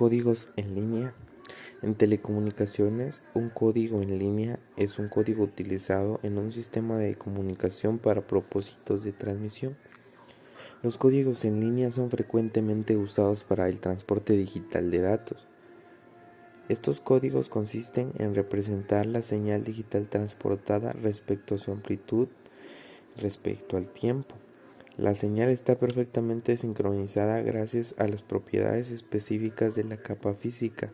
Códigos en línea. En telecomunicaciones, un código en línea es un código utilizado en un sistema de comunicación para propósitos de transmisión. Los códigos en línea son frecuentemente usados para el transporte digital de datos. Estos códigos consisten en representar la señal digital transportada respecto a su amplitud, respecto al tiempo. La señal está perfectamente sincronizada gracias a las propiedades específicas de la capa física.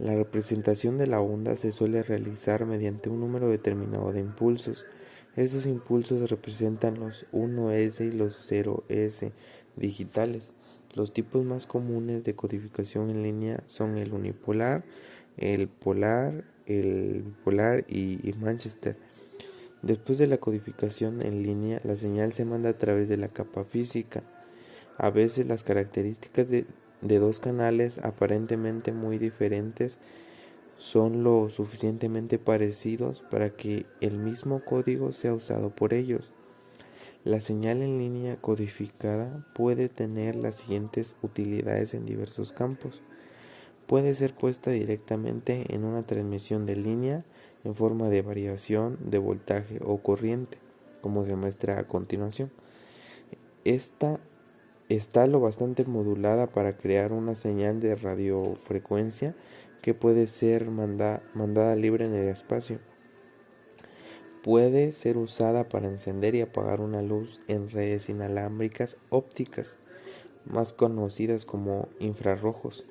La representación de la onda se suele realizar mediante un número determinado de impulsos. Estos impulsos representan los 1S y los 0S digitales. Los tipos más comunes de codificación en línea son el unipolar, el polar, el bipolar y Manchester. Después de la codificación en línea, la señal se manda a través de la capa física. A veces las características de dos canales aparentemente muy diferentes son lo suficientemente parecidos para que el mismo código sea usado por ellos. La señal en línea codificada puede tener las siguientes utilidades en diversos campos. Puede ser puesta directamente en una transmisión de línea en forma de variación de voltaje o corriente, como se muestra a continuación. Esta está lo bastante modulada para crear una señal de radiofrecuencia que puede ser mandada libre en el espacio. Puede ser usada para encender y apagar una luz en redes inalámbricas ópticas, más conocidas como infrarrojos.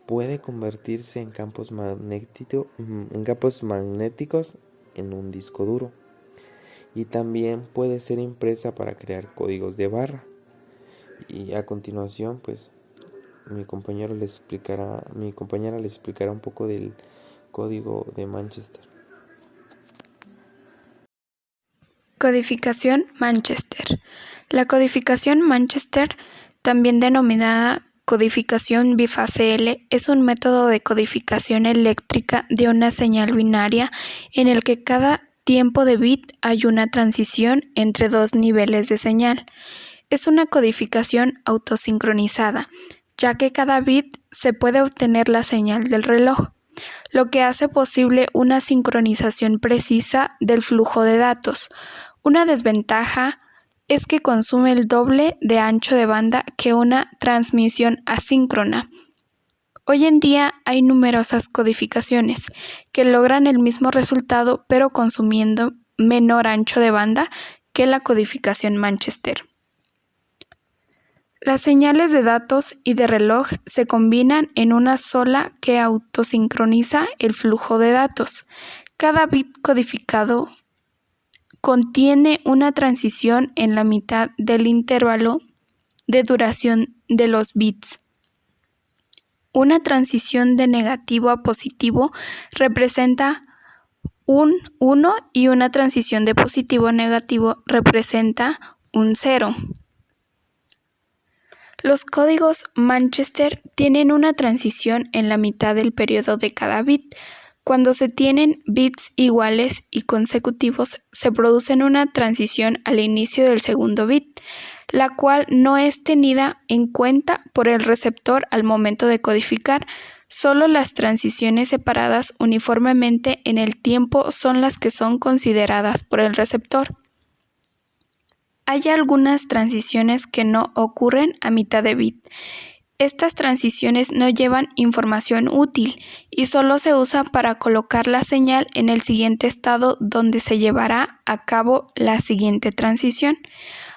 Puede convertirse en campos magnéticos en un disco duro, y también puede ser impresa para crear códigos de barra. Y a continuación, pues mi compañera les explicará un poco del código de Manchester. Codificación Manchester. La codificación Manchester, también denominada codificación bifase L, es un método de codificación eléctrica de una señal binaria en el que cada tiempo de bit hay una transición entre dos niveles de señal. Es una codificación autosincronizada, ya que cada bit se puede obtener la señal del reloj, lo que hace posible una sincronización precisa del flujo de datos. Una desventaja es que consume el doble de ancho de banda que una transmisión asíncrona. Hoy en día hay numerosas codificaciones que logran el mismo resultado pero consumiendo menor ancho de banda que la codificación Manchester. Las señales de datos y de reloj se combinan en una sola que autosincroniza el flujo de datos. Cada bit codificado contiene una transición en la mitad del intervalo de duración de los bits. Una transición de negativo a positivo representa un 1 y una transición de positivo a negativo representa un 0. Los códigos Manchester tienen una transición en la mitad del periodo de cada bit. Cuando se tienen bits iguales y consecutivos, se produce una transición al inicio del segundo bit, la cual no es tenida en cuenta por el receptor al momento de codificar. Solo las transiciones separadas uniformemente en el tiempo son las que son consideradas por el receptor. Hay algunas transiciones que no ocurren a mitad de bit. Estas transiciones no llevan información útil y solo se usa para colocar la señal en el siguiente estado donde se llevará a cabo la siguiente transición.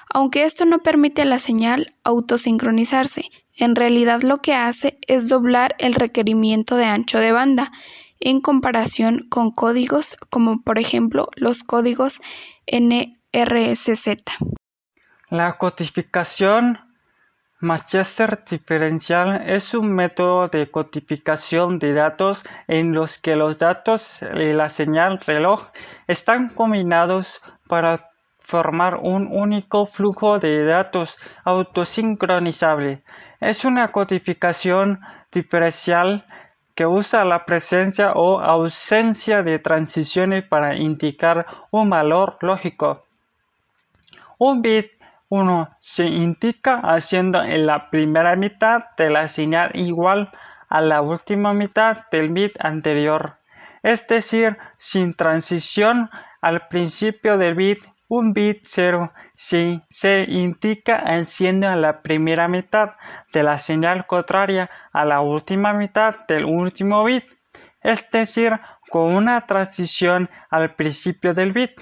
Aunque esto no permite a la señal autosincronizarse, en realidad lo que hace es doblar el requerimiento de ancho de banda en comparación con códigos como por ejemplo los códigos NRSZ. La codificación Manchester diferencial es un método de codificación de datos en los que los datos y la señal reloj están combinados para formar un único flujo de datos autosincronizable. Es una codificación diferencial que usa la presencia o ausencia de transiciones para indicar un valor lógico. Un bit 1 se indica haciendo en la primera mitad de la señal igual a la última mitad del bit anterior, es decir, sin transición al principio del bit. Un bit 0 se indica haciendo la primera mitad de la señal contraria a la última mitad del último bit, es decir, con una transición al principio del bit.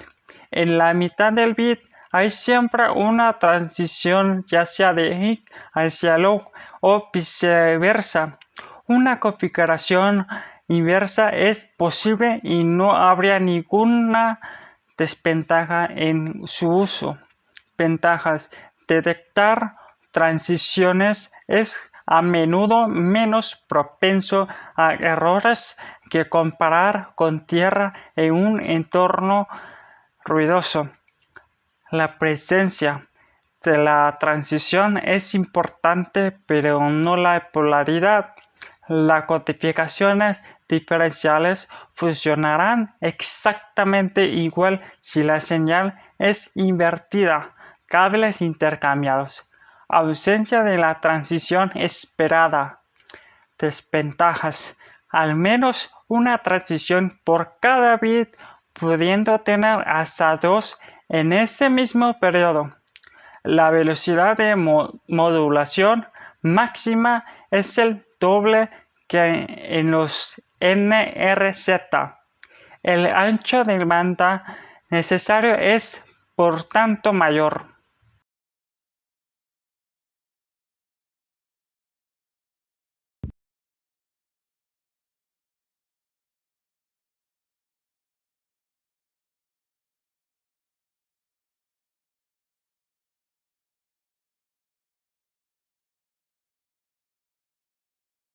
En la mitad del bit hay siempre una transición, ya sea de high hacia low o viceversa. Una configuración inversa es posible y no habría ninguna desventaja en su uso. Ventajas: detectar transiciones es a menudo menos propenso a errores que comparar con tierra en un entorno ruidoso. La presencia de la transición es importante, pero no la polaridad. Las codificaciones diferenciales funcionarán exactamente igual si la señal es invertida. Cables intercambiados. Ausencia de la transición esperada. Desventajas: al menos una transición por cada bit, pudiendo tener hasta 2 en ese mismo periodo. La velocidad de modulación máxima es el doble que en los NRZ. El ancho de banda necesario es, por tanto, mayor.